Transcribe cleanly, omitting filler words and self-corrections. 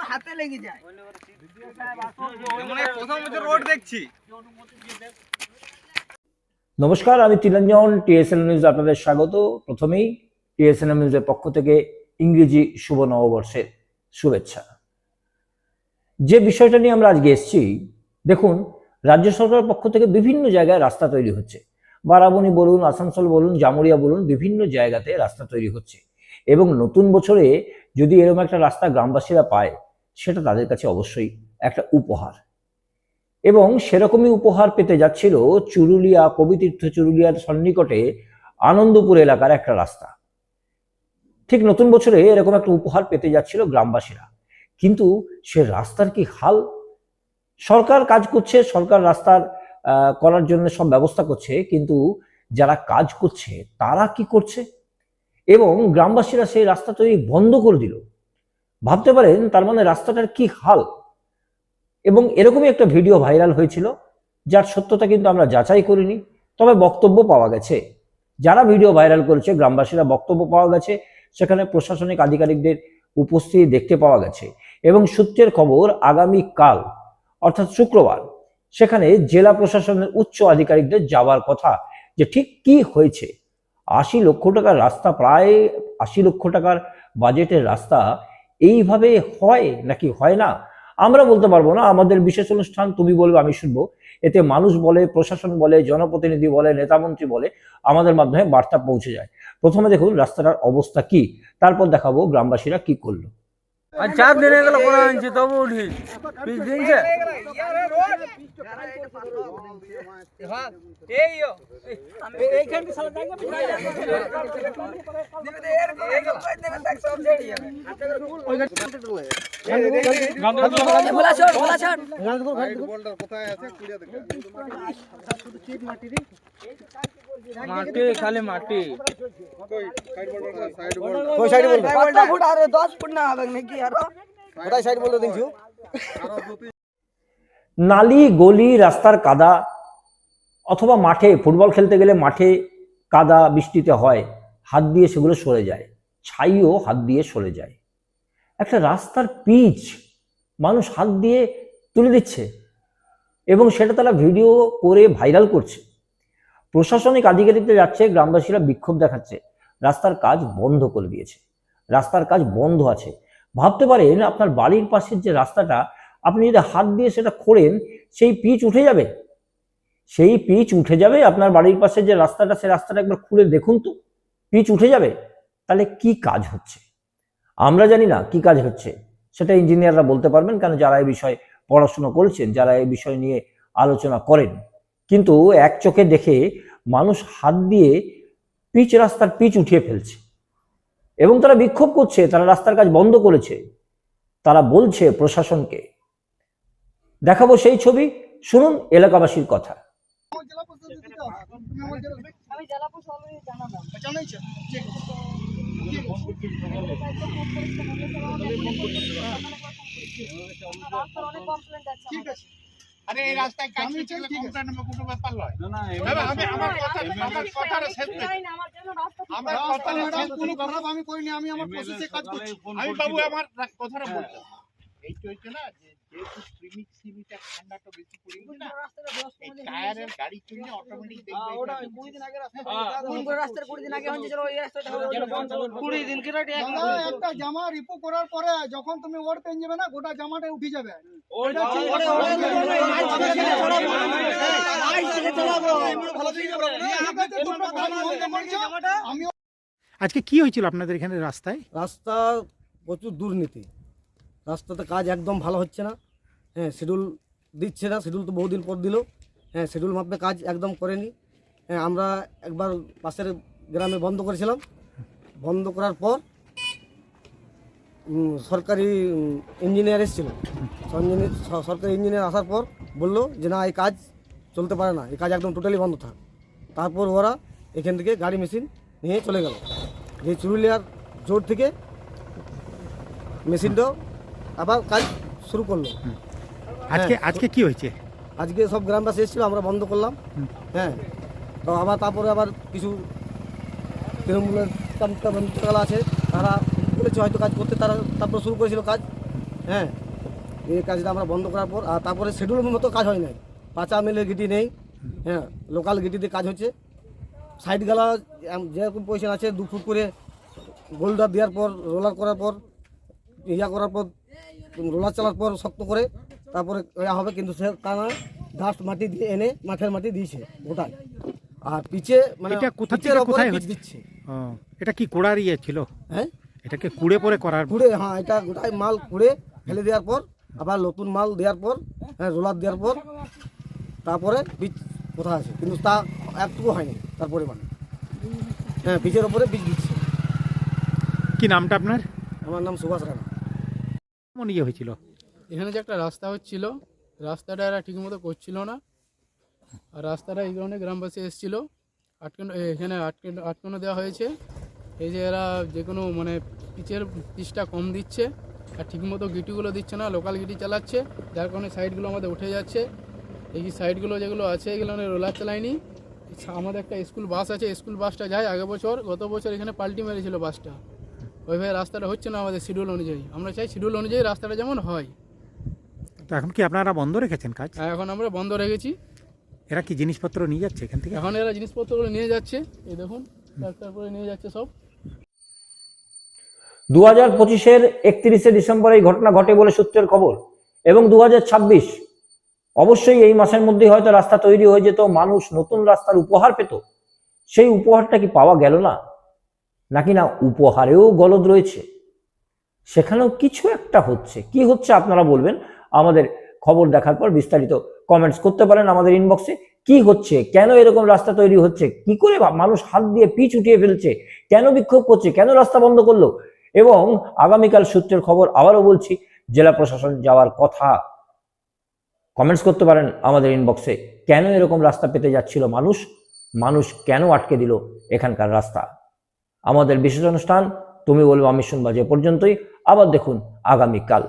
হাতে লেগে যায়। নমস্কার, আমি তিলাঞ্জন, টিএসএন নিউজ আপনাদের স্বাগত। প্রথমেই টিএসএন নিউজের পক্ষ থেকে ইংরেজি শুভ নববর্ষের শুভেচ্ছা। যে বিষয়টা নিয়ে আমরা আজকে এসেছি, দেখুন, রাজ্য সরকারের পক্ষ থেকে বিভিন্ন জায়গায় রাস্তা তৈরি হচ্ছে। বারাবণী বলুন, আসানসোল বলুন, জামুরিয়া বলুন, বিভিন্ন জায়গাতে রাস্তা তৈরি হচ্ছে। এবং নতুন বছরে যদি এরকম একটা রাস্তা গ্রামবাসীরা পায়, সেটা তাদের কাছে অবশ্যই একটা উপহার। এবং সেরকমই উপহার পেতে যাচ্ছিল চুরুলিয়া, কবিতীর্থ চুরুলিয়ার সন্নিকটে আনন্দপুর এলাকার একটা রাস্তা। ঠিক নতুন বছরে এরকম একটা উপহার পেতে যাচ্ছিল গ্রামবাসীরা, কিন্তু সে রাস্তার কি হাল। সরকার কাজ করছে, সরকার রাস্তার করার জন্য সব ব্যবস্থা করছে, কিন্তু যারা কাজ করছে তারা কি করছে? এবং গ্রামবাসীরা সেই রাস্তা তৈরি বন্ধ করে দিল। ভাবতে পারেন তার মানে রাস্তাটার কি হাল। এবং এরকমই একটা ভিডিও ভাইরাল হয়েছিল, যার সত্যতা কিন্তু আমরা যাচাই করিনি, তবে বক্তব্য পাওয়া গেছে। যারা ভিডিও ভাইরাল করেছে গ্রামবাসীরা বক্তব্য পাওয়া গেছে, সেখানে প্রশাসনিক আধিকারিকদের উপস্থিতি দেখতে পাওয়া গেছে। এবং সূত্রের খবর, আগামীকাল অর্থাৎ শুক্রবার সেখানে জেলা প্রশাসনের উচ্চ আধিকারিকদের যাওয়ার কথা, যে ঠিক কি হয়েছে। 80 লক্ষ টাকার রাস্তা, প্রায় 80 লক্ষ টাকার বাজেটের রাস্তা এইভাবে হয় নাকি হয় না আমরা বলতে পারবো না। আমাদের বিশেষ অনুষ্ঠান তুমি বলবে আমি শুনবো, এতে মানুষ বলে, প্রশাসন বলে, জনপ্রতিনিধি বলে, নেতামন্ত্রী বলে, আমাদের মাধ্যমে বার্তা পৌঁছে যায়। প্রথমে দেখুন রাস্তাটার অবস্থা কি, তারপর দেখাবো গ্রামবাসীরা কি করলো। 4 দিন হয়ে গেল করা হয়েছে, তবু উঠি 20 দিনছে। মাটি, খালি মাটি। নালি, গলি, রাস্তার কাদা, অথবা মাঠে ফুটবল খেলতে গেলে মাঠে কাদা বৃষ্টিতে হয়, হাত দিয়ে সেগুলো সরে যায়, ছাইও হাত দিয়ে সরে যায়। একটা রাস্তার পিচ মানুষ হাত দিয়ে তুলে দিচ্ছে এবং সেটা তারা ভিডিও করে ভাইরাল করছে। প্রশাসনিক আধিকারিকদের যাচ্ছে, গ্রামবাসীরা বিক্ষোভ দেখাচ্ছে, রাস্তার কাজ বন্ধ করে দিয়েছে, রাস্তার কাজ বন্ধ আছে। ভাবতে পারেন আপনার বাড়ির পাশের যে রাস্তাটা, আপনি যদি হাত দিয়ে সেটা খোঁড়েন, সেই পিচ উঠে যাবে, সেই পিচ উঠে যাবে। আপনার বাড়ির পাশে যে রাস্তাটা, সেই রাস্তাটা একবার খুলে দেখুন তো, পিচ উঠে যাবে। তাহলে কি কাজ হচ্ছে? আমরা জানি না কি কাজ হচ্ছে, সেটা ইঞ্জিনিয়াররা বলতে পারবেন, কারণ যারা এই বিষয়ে পড়াশোনা করেছেন, যারা এই বিষয় নিয়ে আলোচনা করেন। কিন্তু এক চোখে দেখে মানুষ হাত দিয়ে রাস্তার পিচ উঠিয়ে ফেলছে এবং তারা বিক্ষোভ করছে, তারা রাস্তার কাজ বন্ধ করেছে, তারা বলছে প্রশাসনকে। দেখাবো সেই ছবি, শুনুন এলাকাবাসীর কথা। আরে এই রাস্তায় কাজ হচ্ছে, কমপ্লেন নামে কোনো ব্যাপার নয়। বাবা আমার কথাটা শেষ নাই। আমার কথাটা কোনো খারাপ আমি কইনি, আমি আমার প্রসেসে কাজ করছি। আমি বাবু আমার কথাটা বলতে এইটা হচ্ছে না, যে যেহেতু প্রিমিক সিমিটা ঠান্ডাটা বেশি পড়ে না, এই টায়ারের গাড়ি চললে অটোমেটিক দেখবে। ওটা 20 দিন আগে রাস্তা কোন করে রাস্তার 20 দিন আগে হচ্ছে, চলো এই রাস্তাটা 20 দিন কি রাইট একটা জামা রিপো করার পরে যখন তুমি ওর পেন যাবে না, গোটা জামাটা উঠে যাবে। ওইটা আজকে কি হয়েছিল আপনাদের এখানে রাস্তায়? রাস্তা প্রচুর দুর্নীতি, রাস্তাতে কাজ একদম ভালো হচ্ছে না। হ্যাঁ, শিডিউল দিচ্ছে না, শিডিউল তো বহুদিন পর দিল। হ্যাঁ, শিডিউল মাপে কাজ একদম করেনি। হ্যাঁ, আমরা একবার পাশের গ্রামে বন্ধ করেছিলাম, বন্ধ করার পর সরকারি ইঞ্জিনিয়ার এসেছিল, সরকারি ইঞ্জিনিয়ার আসার পর বললো যে না, এই কাজ চলতে পারে না, এই কাজ একদম টোটালি বন্ধ থাক। তারপর ওরা এখান থেকে গাড়ি মেশিন নিয়ে চলে গেল, যে চুরুলিয়ার জোর থেকে মেশিনটাও আবার কাজ শুরু করলো। আজকে কি হয়েছে? আজকে সব গ্রামবাসী এসেছিল, আমরা বন্ধ করলাম। হ্যাঁ, তো তারপরে আবার কিছু তৃণমূলের ইচ্ছা মুক্তা বন্ধুরা আছে, তারা বলেছে হয়তো কাজ করতে, তারা তারপর শুরু করেছিল কাজ। হ্যাঁ, এই কাজটা আমরা বন্ধ করার পর আর তারপরে শিডিউল মতো কাজ হয় নাই, 5 মিলের গিটি নেই। হ্যাঁ, লোকাল গিটিতে কাজ হচ্ছে। সাইড গালা যেরকম পজিশন আছে 2 ফুট করে বোল্ডার দেওয়ার পর, রোলার করার পর, ইয়া করার পর, রোলার চালার পর শক্ত করে তারপরে ইয়া হবে, কিন্তু সে তা না, ডাস্ট মাটি দিয়ে এনে মাঠের মাটি দিয়েছে গোটায়। আর পিছে মানে এটা কোথা পিচের থেকে ওপরে কোথায় পিচ হচ্ছে? দিচ্ছে। ও, এটা কি কুড়ার ইয়ে ছিল? হ্যাঁ, এটাকে কুড়ে পরে করার? কুড়ে, হ্যাঁ, এটা গোটায় মাল কুড়ে ফেলে দেওয়ার পর আবার নতুন মাল দেওয়ার পর, হ্যাঁ, রোলার দেওয়ার পর তারপরে পিচ কোথা আছে, কিন্তু তা একটুকু হয়নি তার পরিমাণ। হ্যাঁ, পিচের ওপরে পিচ দিচ্ছে। কি নামটা আপনার? আমার নাম সুভাষ রানা। কেমন ইয়ে হয়েছিল? এখানে যে একটা রাস্তা হচ্ছিল, রাস্তাটা এরা ঠিকমতো করছিল না। আর রাস্তাটা এই কারণে গ্রামবাসী এসেছিলো, এখানে আটকানো দেওয়া হয়েছে। এই যে এরা যে কোনো মানে পিচটা কম দিচ্ছে আর ঠিকমতো গিটিগুলো দিচ্ছে না, লোকাল গিটি চালাচ্ছে, যার কারণে সাইডগুলো আমাদের উঠে যাচ্ছে। এই সাইডগুলো যেগুলো আছে এগুলো রোলার চালায়নি। আমাদের একটা স্কুল বাস আছে, স্কুল বাসটা যায় গত বছর এখানে পাল্টি মেরেছিল বাসটা। ওইভাবে রাস্তাটা হচ্ছে না আমাদের শিডিউল অনুযায়ী। আমরা চাই শিডিউল অনুযায়ী রাস্তাটা যেমন হয়। তো এখন কি আপনারা বন্ধ রেখেছেন কাজ? এখন আমরা বন্ধ রেখেছি। এরা কি জিনিসপত্র নিয়ে যাচ্ছে এখান থেকে? এখন এরা জিনিসপত্রগুলো নিয়ে যাচ্ছে, এই দেখুন ট্রাক্টর করে নিয়ে যাচ্ছে সব। 2025-এর 31শে ডিসেম্বর এই ঘটনা ঘটে বলে সূত্রের খবর, এবং 2026 অবশ্যই এই মাসের মধ্যে হয়তো রাস্তা তৈরি হয়ে যেত, মানুষ নতুন রাস্তার উপহার পেত। সেই উপহারটা কি পাওয়া গেল না, নাকি না উপহারেও গলদ রয়েছে? সেখানেও কিছু একটা হচ্ছে। কি হচ্ছে আপনারা বলবেন, আমাদের খবর দেখার পর বিস্তারিত কমেন্টস করতে পারেন আমাদের ইনবক্সে। কি হচ্ছে, কেন এরকম রাস্তা তৈরি হচ্ছে, কি করে মানুষ হাত দিয়ে পিচ উঠিয়ে ফেলছে, কেন বিক্ষোভ করছে, কেন রাস্তা বন্ধ করলো? এবং আগামীকাল সূত্রের খবর আবারও বলছি, জেলা প্রশাসন যাওয়ার কথা। কমেন্টস করতে পারেন আমাদের ইনবক্সে, কেন এরকম রাস্তা পেতে যাচ্ছিল মানুষ কেন আটকে দিল এখানকার রাস্তা। আমাদের বিশেষ অনুষ্ঠান তুমি বলবো আমি শুনবো যে পর্যন্তই। আবার দেখুন আগামীকাল।